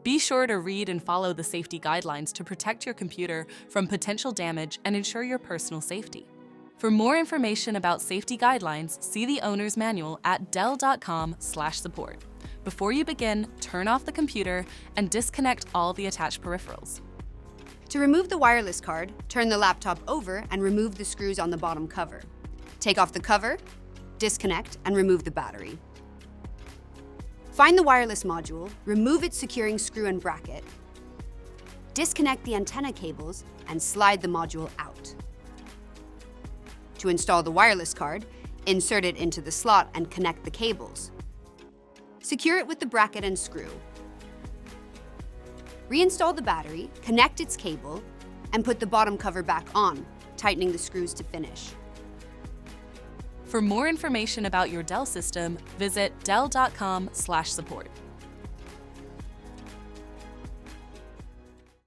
Be sure to read and follow the safety guidelines to protect your computer from potential damage and ensure your personal safety. For more information about safety guidelines, see the owner's manual at dell.com/support. Before you begin, turn off the computer and disconnect all the attached peripherals. To remove the wireless card, turn the laptop over and remove the screws on the bottom cover. Take off the cover, disconnect, and remove the battery. Find the wireless module, remove its securing screw and bracket, disconnect the antenna cables, and slide the module out. To install the wireless card, insert it into the slot and connect the cables. Secure it with the bracket and screw. Reinstall the battery, connect its cable, and put the bottom cover back on, tightening the screws to finish. For more information about your Dell system, visit dell.com/support.